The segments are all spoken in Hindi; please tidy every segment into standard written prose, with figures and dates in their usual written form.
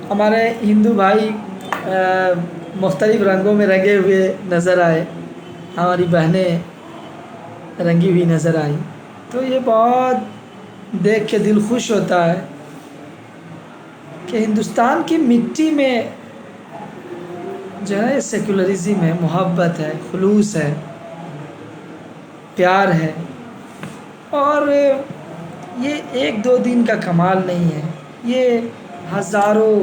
हमारे हिंदू भाई मुख्तलिफ़ रंगों में रंगे हुए नज़र आए, हमारी बहनें रंगी हुई नज़र आई, तो ये बहुत देख के दिल खुश होता है कि हिंदुस्तान की मिट्टी में जो है सेकुलरिज़म है, मोहब्बत है, खुलूस है, प्यार है। और ये एक दो दिन का कमाल नहीं है, ये हज़ारों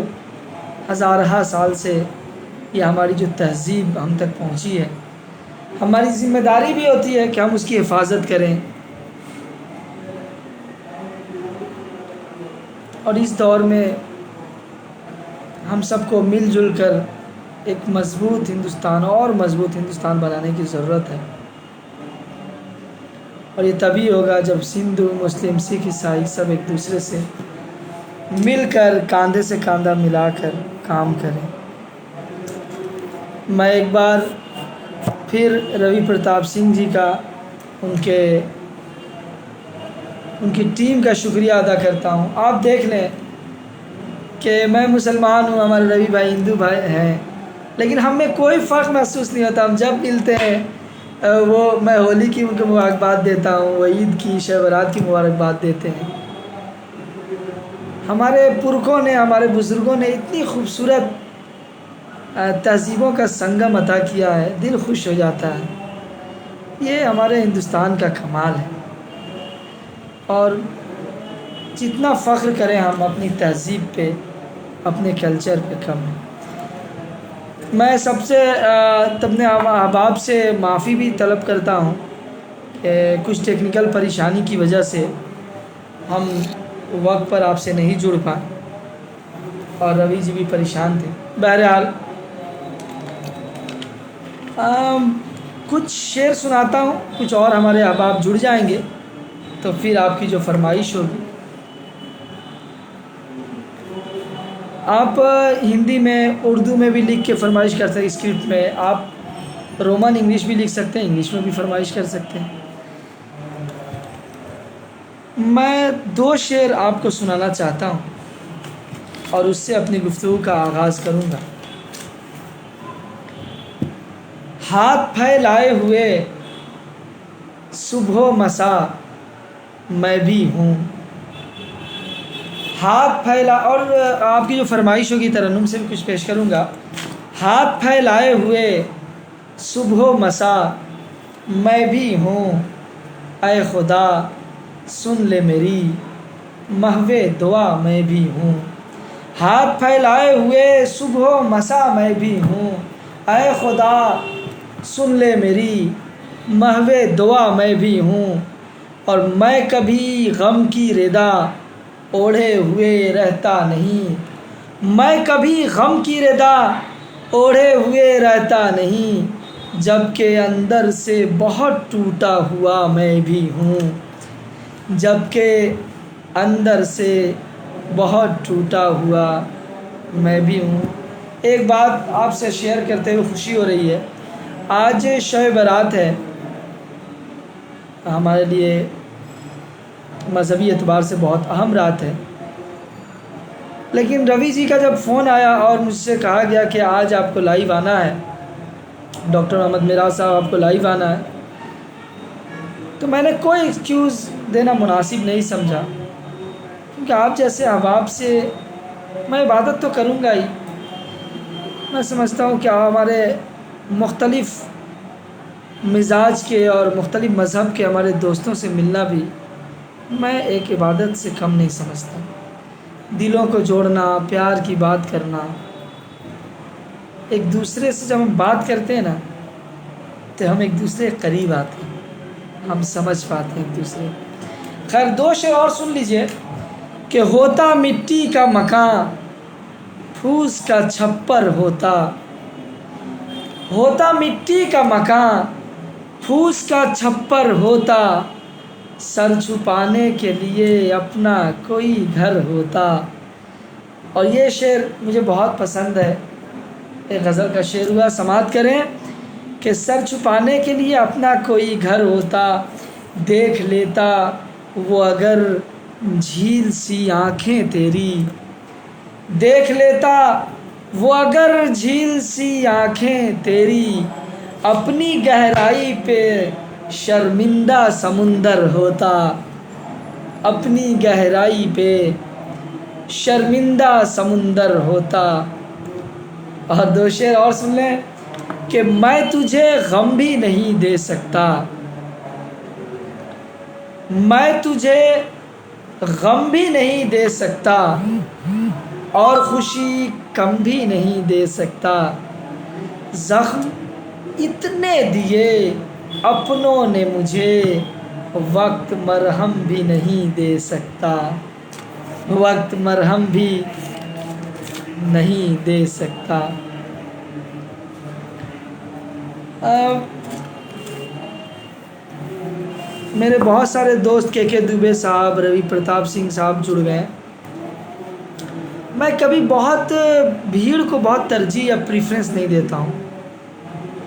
हज़ारहा साल से ये हमारी जो तहज़ीब हम तक पहुंची है, हमारी ज़िम्मेदारी भी होती है कि हम उसकी हिफाजत करें। और इस दौर में हम सबको मिलजुल कर एक मज़बूत हिंदुस्तान और मज़बूत हिंदुस्तान बनाने की ज़रूरत है। और ये तभी होगा जब हिंदू, मुस्लिम, सिख, ईसाई सब एक दूसरे से मिलकर कंधे से कंधा मिलाकर काम करें। मैं एक बार फिर रवि प्रताप सिंह जी का, उनकी टीम का शुक्रिया अदा करता हूँ। आप देख लें कि मैं मुसलमान हूँ, हमारे रवि भाई हिंदू भाई हैं, लेकिन हमें कोई फ़र्क महसूस नहीं होता। हम जब मिलते हैं मैं होली की उनको मुबारकबाद देता हूँ, वो ईद की, शब बारात की मुबारकबाद देते हैं। हमारे पुरखों ने, हमारे बुज़ुर्गों ने इतनी खूबसूरत तहज़ीबों का संगम अता किया है, दिल खुश हो जाता है। ये हमारे हिंदुस्तान का कमाल है। और जितना फ़ख्र करें हम अपनी तहज़ीब पे, अपने कल्चर पे, कम है। मैं सबसे अपने अहबाब से माफ़ी भी तलब करता हूँ कि कुछ टेक्निकल परेशानी की वजह से हम वक्त पर आपसे नहीं जुड़ पाए और रवि जी भी परेशान थे। बहरहाल कुछ शेर सुनाता हूँ, कुछ और हमारे अहबाब जुड़ जाएंगे तो फिर आपकी जो फरमाइश होगी। आप हिंदी में, उर्दू में भी लिख के फरमाइश कर सकते हैं, स्क्रिप्ट में। आप रोमन इंग्लिश भी लिख सकते हैं, इंग्लिश में भी फरमाइश कर सकते हैं। मैं 2 शेर आपको सुनाना चाहता हूँ और उससे अपनी गुफ्तगू का आगाज़ करूँगा। हाथ फैलाए हुए सुबह मसा मैं भी हूँ। हाथ फैला, और आपकी जो फरमाइश होगी तरन्नुम से भी कुछ पेश करूँगा। हाथ फैलाए हुए सुबह मसा मैं भी हूँ, ऐ खुदा सुन ले मेरी महवे दुआ मैं भी हूँ। हाथ फैलाए हुए सुबह मसा मैं भी हूँ, ऐ खुदा सुन ले मेरी महवे दुआ मैं भी हूँ। और मैं कभी गम की रिदा ओढ़े हुए रहता नहीं, मैं कभी गम की रिदा ओढ़े हुए रहता नहीं, जबकि अंदर से बहुत टूटा हुआ मैं भी हूँ, जबकि अंदर से बहुत टूटा हुआ मैं भी हूँ। एक बात आपसे शेयर करते हुए खुशी हो रही है। आज शब बारात है, हमारे लिए मज़हबी एतबार से बहुत अहम रात है। लेकिन रवि जी का जब फ़ोन आया और मुझसे कहा गया कि आज आपको लाइव आना है, डॉक्टर मोहम्मद मिराज साहब आपको लाइव आना है, तो मैंने कोई एक्सक्यूज़ देना मुनासिब नहीं समझा, क्योंकि आप जैसे अहबाब से मैं इबादत तो करूँगा ही। मैं समझता हूँ कि हमारे मुख्तलिफ़ मिजाज के और मुख्तलिफ़ मज़हब के हमारे दोस्तों से मिलना भी मैं एक इबादत से कम नहीं समझता। दिलों को जोड़ना, प्यार की बात करना, एक दूसरे से जब हम बात करते हैं ना, तो हम एक दूसरे के करीब आते हैं, हम समझ पाते हैं एक दूसरे। खैर 2 शेर और सुन लीजिए कि होता मिट्टी का मकान फूस का छप्पर होता, होता मिट्टी का मकान फूस का छप्पर होता, सर छुपाने के लिए अपना कोई घर होता। और ये शेर मुझे बहुत पसंद है, एक गज़ल का शेर हुआ, समात करें कि सर छुपाने के लिए अपना कोई घर होता, देख लेता वो अगर झील सी आँखें तेरी, देख लेता वो अगर झील सी आँखें तेरी, अपनी गहराई पे शर्मिंदा समुंदर होता, अपनी गहराई पे शर्मिंदा समुंदर होता। और दो शेर और सुन लें कि मैं तुझे गम भी नहीं दे सकता, मैं तुझे गम भी नहीं दे सकता, और खुशी कम भी नहीं दे सकता। ज़ख्म इतने दिए अपनों ने मुझे, वक्त मरहम भी नहीं दे सकता, वक्त मरहम भी नहीं दे सकता। मेरे बहुत सारे दोस्त के दुबे साहब, रवि प्रताप सिंह साहब जुड़ गए। मैं कभी बहुत भीड़ को बहुत तरजीह या प्रेफरेंस नहीं देता हूँ।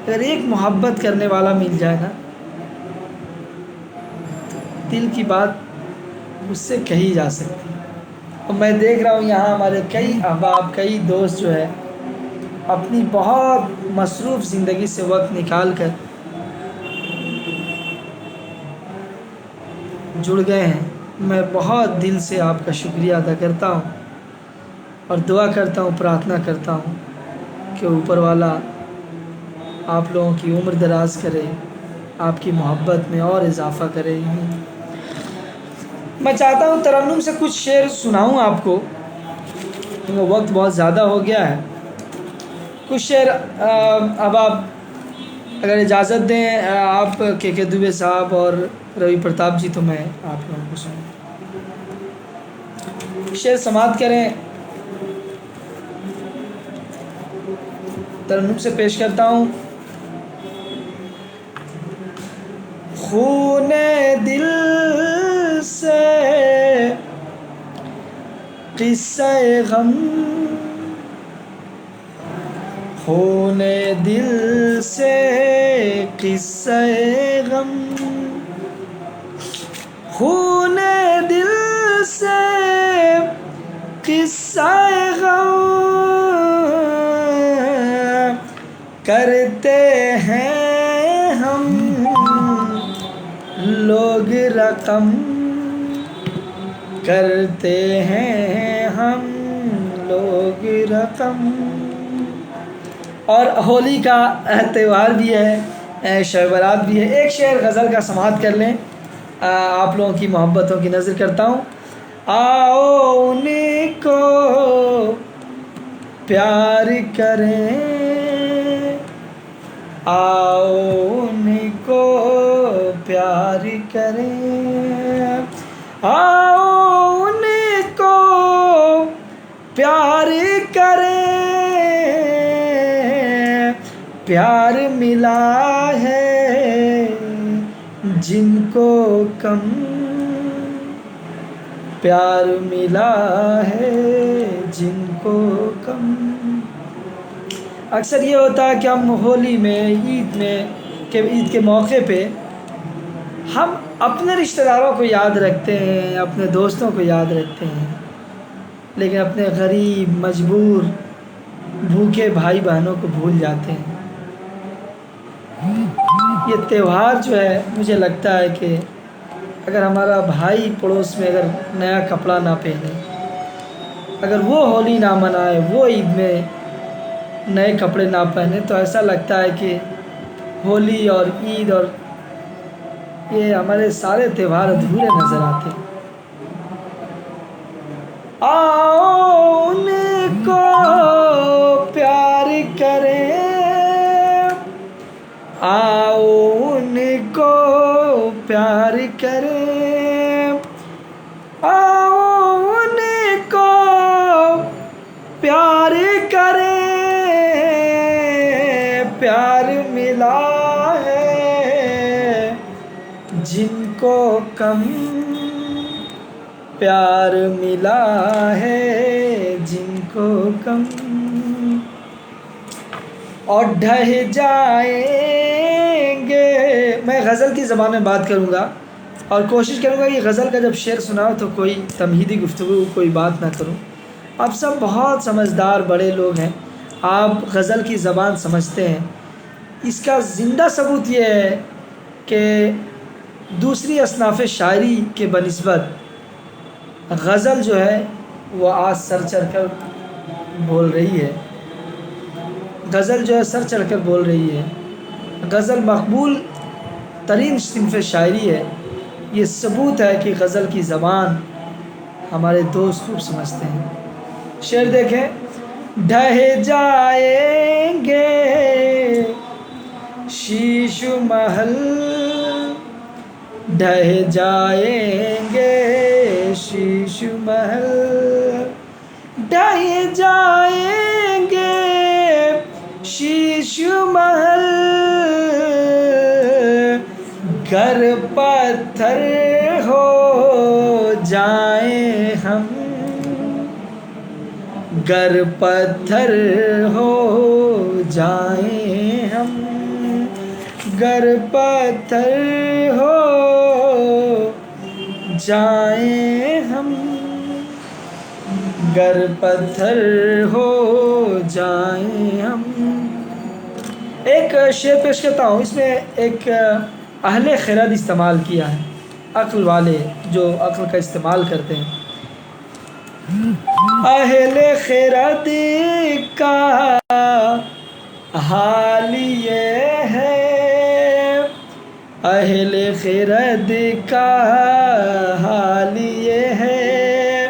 अगर एक मोहब्बत करने वाला मिल जाए ना, दिल की बात उससे कही जा सकती है। और मैं देख रहा हूँ यहाँ हमारे कई अहबाब, कई दोस्त जो है अपनी बहुत मसरूफ़ ज़िंदगी से वक्त निकाल कर जुड़ गए हैं। मैं बहुत दिल से आपका शुक्रिया अदा करता हूँ और दुआ करता हूँ, प्रार्थना करता हूँ कि ऊपर वाला आप लोगों की उम्र दराज करे, आपकी मोहब्बत में और इजाफ़ा करे। मैं चाहता हूँ तरन्नुम से कुछ शेर सुनाऊँ आपको, क्योंकि वक्त बहुत ज़्यादा हो गया है। कुछ शेर अब आप अगर इजाज़त दें आप के दुबे साहब और रवि प्रताप जी, तो मैं आप लोगों को सुनूँ। शेर समाप्त करें, तरन्नुम से पेश करता हूँ। खूने दिल से किस्से गम, खूने दिल से किस्से गम, खूने दिल से किस्से गम, करते हैं हम लोग रकम, करते हैं हम लोग रकम। और होली का त्यौहार भी है, शब बारात भी है। एक शेर गज़ल का समाअत कर लें, आप लोगों की मोहब्बतों की नज़र करता हूँ। आओ उनको प्यार करें, आओ उनको प्यार करें, आओ उनको प्यार करें, प्यार मिला है जिनको कम, प्यार मिला है जिनको कम। अक्सर ये होता है कि हम होली में, ईद के मौके पे हम अपने रिश्तेदारों को याद रखते हैं, अपने दोस्तों को याद रखते हैं, लेकिन अपने गरीब, मजबूर, भूखे भाई बहनों को भूल जाते हैं। ये त्यौहार जो है, मुझे लगता है कि अगर हमारा भाई पड़ोस में अगर नया कपड़ा ना पहने, अगर वो होली ना मनाए, वो ईद में नए कपड़े ना पहने, तो ऐसा लगता है कि होली और ईद और ये हमारे सारे त्यौहार अधूरे नज़र आते हैं। आओ उनको प्यार करें, आओ उनको प्यार करें, आओ उनको प्यार करें, प्यार मिला है जिनको कम, प्यार मिला है जिनको कम। और ढह जाएंगे, मैं गज़ल की ज़बान में बात करूँगा और कोशिश करूँगा कि गज़ल का जब शेर सुनाओ तो कोई तमहीदी गुफ्तगू, कोई बात ना करूँ। आप सब बहुत समझदार बड़े लोग हैं, आप गज़ल की ज़बान समझते हैं। इसका ज़िंदा सबूत ये है कि दूसरी असनाफ़ शायरी के बनिस्बत गज़ल जो है वो आज सर चढ़ कर बोल रही है। गज़ल जो है सर चढ़ कर बोल रही है। गज़ल मकबूल तरीन सिन्फ़ शायरी है। ये सबूत है कि गज़ल की ज़बान हमारे दोस्त खूब समझते हैं। शेर देखें। ढह जाएंगे शीशु महल, ढह जाएंगे शीशु महल, ढह जाएंगे शीशु महल, घर पत्थर हो जाए हम, घर पत्थर हो जाए हम, घर पत्थर हो जाए हम, घर पत्थर हो जाए हम। एक शेर पेश करता हूँ, इसमें एक अहले खिरद इस्तेमाल किया है, अक्ल वाले जो अक्ल का इस्तेमाल करते हैं। अहले खिरद का हाल ये है, अहले खिरद का हाल ये है,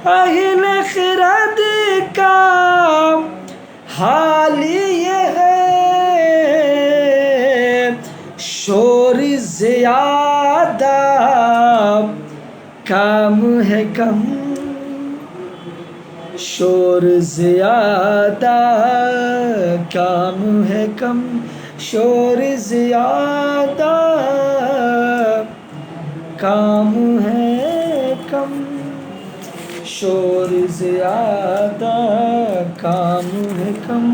अहले खिरद का हाल ये है, शोर ज़्यादा काम है कम, शोर ज़्यादा काम है कम, शोर ज़्यादा काम है कम, शोर ज़्यादा काम है कम।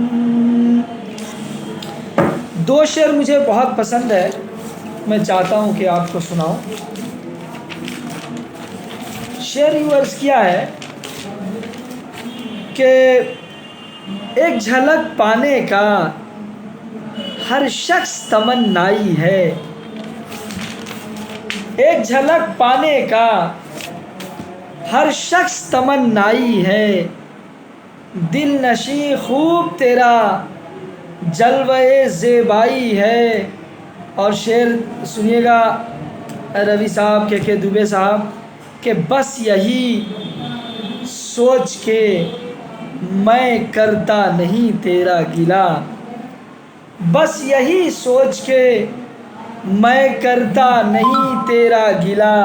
दो शेर मुझे बहुत पसंद है, मैं चाहता हूँ कि आपको सुनाऊँ। शेर यूँ अर्ज़ किया है कि एक झलक पाने का हर शख्स तमन्नाई है, एक झलक पाने का हर शख्स तमन्नाई है, दिल नशी खूब तेरा जलवे ज़ेबाई है। और शेर सुनिएगा रवि साहब के दुबे साहब कि बस यही सोच के मैं करता नहीं तेरा गिला, बस यही सोच के मैं करता नहीं तेरा गिला,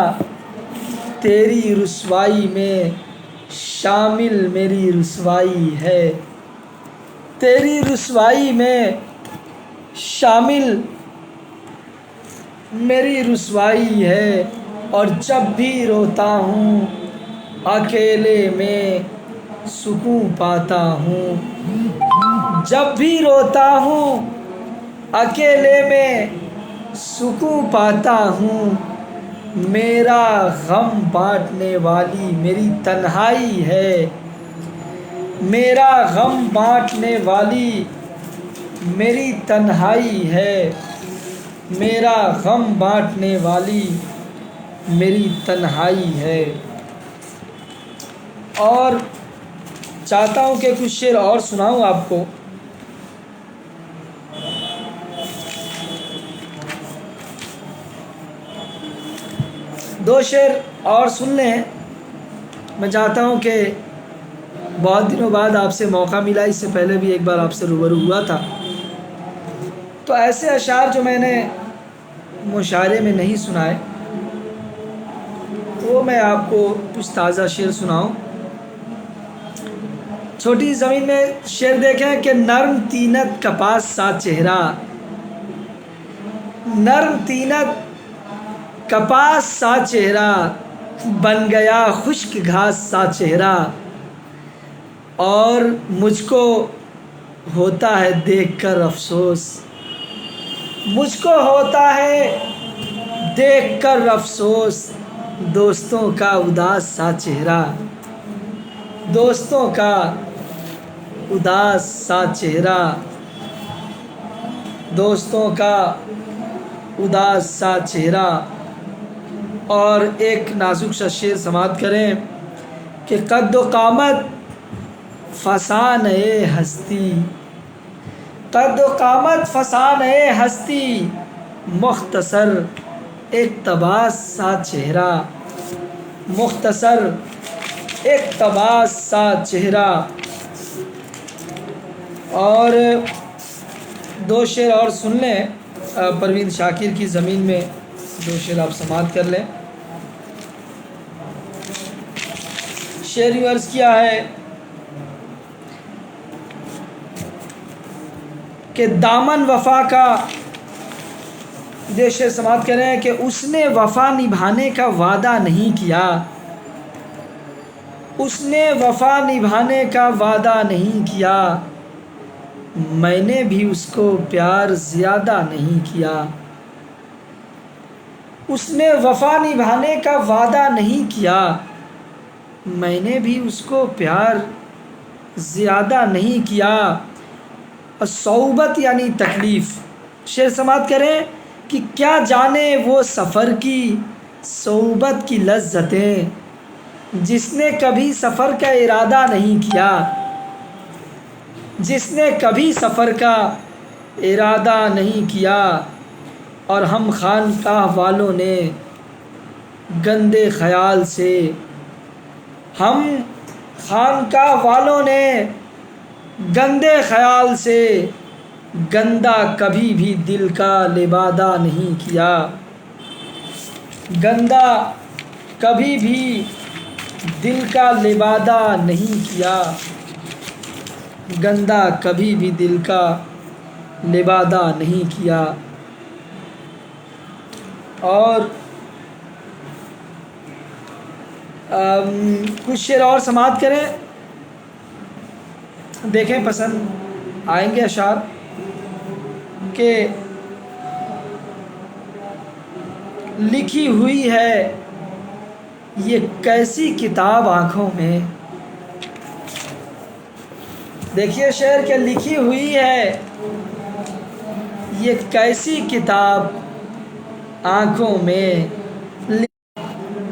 तेरी रुसवाई में शामिल मेरी रुसवाई है, तेरी रुसवाई में शामिल मेरी रुसवाई है। और जब भी रोता हूँ अकेले में सुकून पाता हूँ, जब भी रोता हूँ अकेले में सुकून पाता हूँ, मेरा गम बांटने वाली मेरी तन्हाई है, मेरा गम बांटने वाली मेरी तन्हाई है, मेरा गम बांटने वाली मेरी तन्हाई है। और चाहता हूँ कि कुछ शेर और सुनाऊँ आपको। दो शेर और सुन लें। मैं चाहता हूँ कि बहुत दिनों बाद आपसे मौका मिला, इससे पहले भी एक बार आपसे रूबरू हुआ था, तो ऐसे अशार जो मैंने मुशायरे में नहीं सुनाए वो मैं आपको कुछ ताज़ा शेर सुनाऊँ। छोटी ज़मीन में शेर देखें कि नर्म तीनत कपास सा चेहरा, नर्म तीनत कपास सा चेहरा, बन गया खुश्क घास सा चेहरा, और मुझको होता है देखकर अफसोस, मुझको होता है देखकर अफसोस, दोस्तों का उदास सा चेहरा, दोस्तों का उदास सा चेहरा, दोस्तों का उदास सा चेहरा। और एक नाजुक सा शेर समात करें कि कद्दो कामत फसान ए हस्ती, कद्दो कामत फसान ए हस्ती, मुख्तसर इक़्तबास सा चेहरा, मुख्तसर इक़्तबास सा चेहरा। और दो शेर और सुन लें परवीन शाकिर की ज़मीन में, दो शेर आप समात कर लें। शेर यूँ अर्ज़ किया है कि दामन वफ़ा का, ये शेर समात करें कि उसने वफ़ा निभाने का वादा नहीं किया, उसने वफ़ा निभाने का वादा नहीं किया, मैंने भी उसको प्यार ज़्यादा नहीं किया। उसने वफ़ा निभाने का वादा नहीं किया, मैंने भी उसको प्यार ज़्यादा नहीं किया। और सौबत यानी तकलीफ़। शेर समात करें कि क्या जाने वो सफ़र की सौबत की लज़्ज़तें, जिसने कभी सफ़र का इरादा नहीं किया, जिसने कभी सफ़र का इरादा नहीं किया। और हम खानकाह वालों ने गंदे ख़याल से, हम खानकाह वालों ने गंदे ख़याल से गंदा कभी भी दिल का लिबादा नहीं किया, गंदा कभी भी दिल का लिबादा नहीं किया, गंदा कभी भी दिल का लिबादा नहीं किया। और कुछ शेर और समात करें, देखें पसंद आएंगे अशार के लिखी हुई है ये कैसी किताब आँखों में। देखिए शेर के लिखी हुई है ये कैसी किताब आँखों में,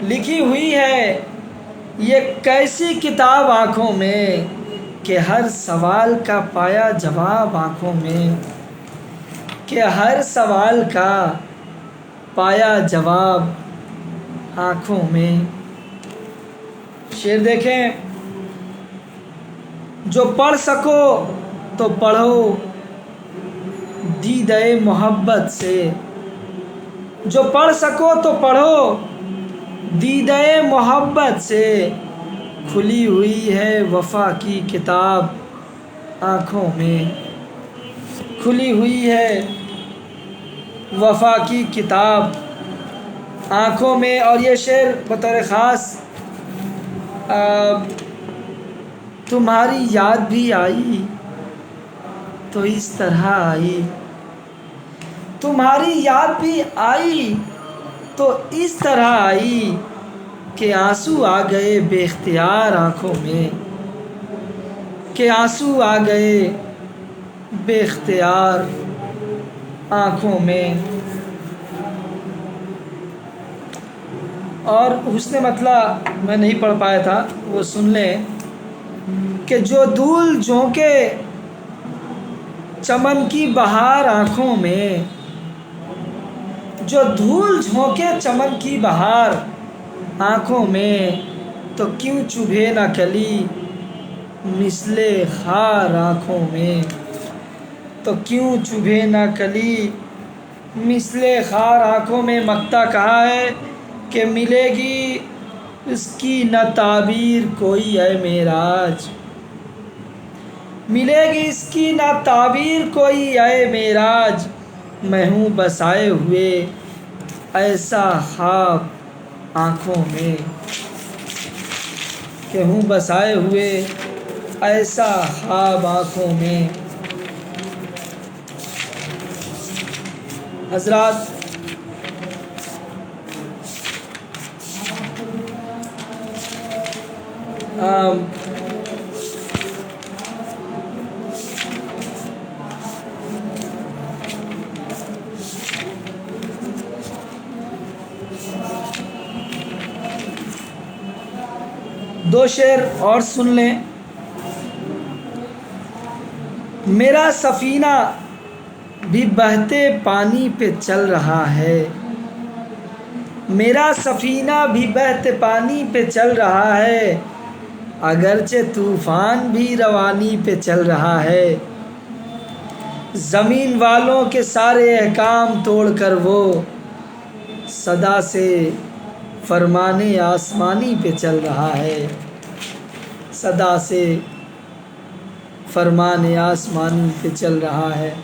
लिखी हुई है ये कैसी किताब आँखों में, कि हर सवाल का पाया जवाब आँखों में, कि हर सवाल का पाया जवाब आँखों में। शेर देखें, जो पढ़ सको तो पढ़ो दीदे मोहब्बत से, जो पढ़ सको तो पढ़ो दीदे मोहब्बत से, खुली हुई है वफ़ा की किताब आँखों में, खुली हुई है वफ़ा की किताब आँखों में। और ये शेर बतौर ख़ास तुम्हारी याद भी आई तो इस तरह आई, तुम्हारी याद भी आई तो इस तरह आई, कि आंसू आ गए बेख्तियार आँखों में, कि आंसू आ गए बेख्तियार आँखों में। और हुस्न मतला मैं नहीं पढ़ पाया था, वो सुन लें कि जो धूल झोंके चमन की बहार आँखों में, जो धूल झोंके चमन की बहार आँखों में, तो क्यों चुभे ना कली मिसले खार आँखों में, तो क्यों चुभे ना कली मिसले खार आँखों में। मक्ता कहा है कि मिलेगी इसकी न ताबीर कोई है मेराज, मिलेगी इसकी ना ताबीर कोई है मेराज, मैं हूँ बसाए हुए ऐसा ख्वाब आँखों में, कि हूँ बसाए हुए ऐसा ख्वाब आँखों में। हज़रात, दो शेर और सुन लें। मेरा सफ़ीना भी बहते पानी पे चल रहा है, मेरा सफ़ीना भी बहते पानी पे चल रहा है, अगरचे तूफ़ान भी रवानी पे चल रहा है। ज़मीन वालों के सारे अहकाम तोड़कर वो सदा से फरमाने आसमानी पे चल रहा है, सदा से फरमाने आसमानी पे चल रहा है।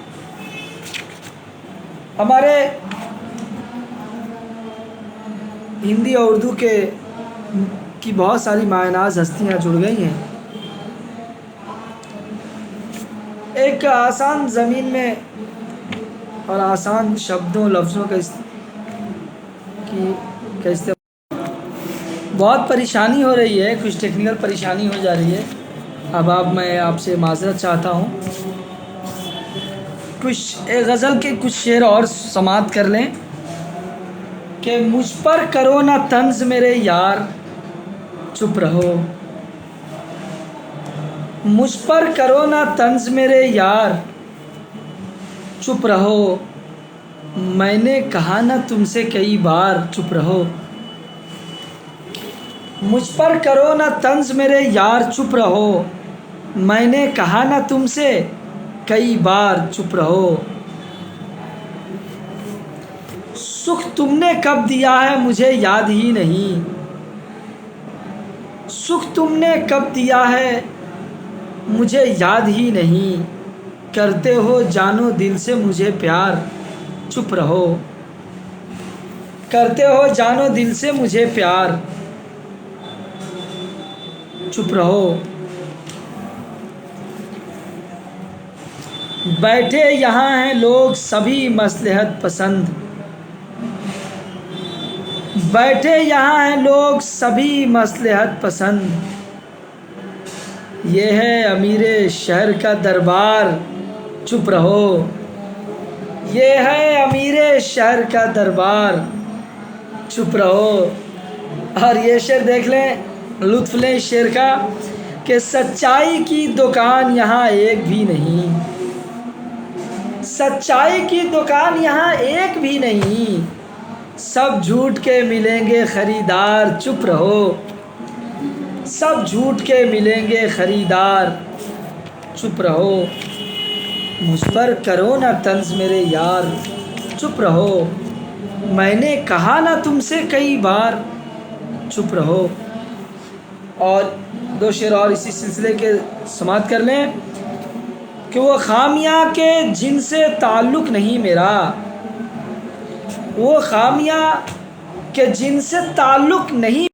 हमारे हिंदी और उर्दू की बहुत सारी मायनाज़ हस्तियाँ जुड़ गई हैं। एक आसान ज़मीन में और आसान शब्दों लफ्ज़ों का इस्तेमाल, बहुत परेशानी हो रही है, कुछ टेक्निकल परेशानी हो जा रही है। अब मैं आपसे माज़रत चाहता हूँ, कुछ एक गज़ल के कुछ शेर और समात कर लें कि मुझ पर करो ना तंज मेरे यार चुप रहो, मुझ पर करो ना तंज मेरे यार चुप रहो, मैंने कहा ना तुमसे कई बार चुप रहो। मुझ पर करो ना तंज मेरे यार चुप रहो, मैंने कहा ना तुमसे कई बार चुप रहो। सुख तुमने कब दिया है मुझे याद ही नहीं, सुख तुमने कब दिया है मुझे याद ही नहीं, करते हो जानो दिल से मुझे प्यार चुप रहो, करते हो जानो दिल से मुझे प्यार चुप रहो। बैठे यहाँ हैं लोग सभी मसलहत पसंद, बैठे यहाँ हैं लोग सभी मसलहत पसंद, ये है अमीरे शहर का दरबार चुप रहो, ये है अमीरे शहर का दरबार चुप रहो। और ये शेर देख लें, लुत्फ़ लें इस शेर का कि सच्चाई की दुकान यहाँ एक भी नहीं, सच्चाई की दुकान यहाँ एक भी नहीं, सब झूठ के मिलेंगे ख़रीदार चुप रहो, सब झूठ के मिलेंगे ख़रीदार चुप रहो। मुझ पर करो ना तंज मेरे यार चुप रहो, मैंने कहा ना तुमसे कई बार चुप रहो। और दो शेर और इसी सिलसिले के समात कर लें कि वो खामियाँ के जिनसे ताल्लुक़ नहीं मेरा, वो खामियाँ के जिनसे ताल्लुक़ नहीं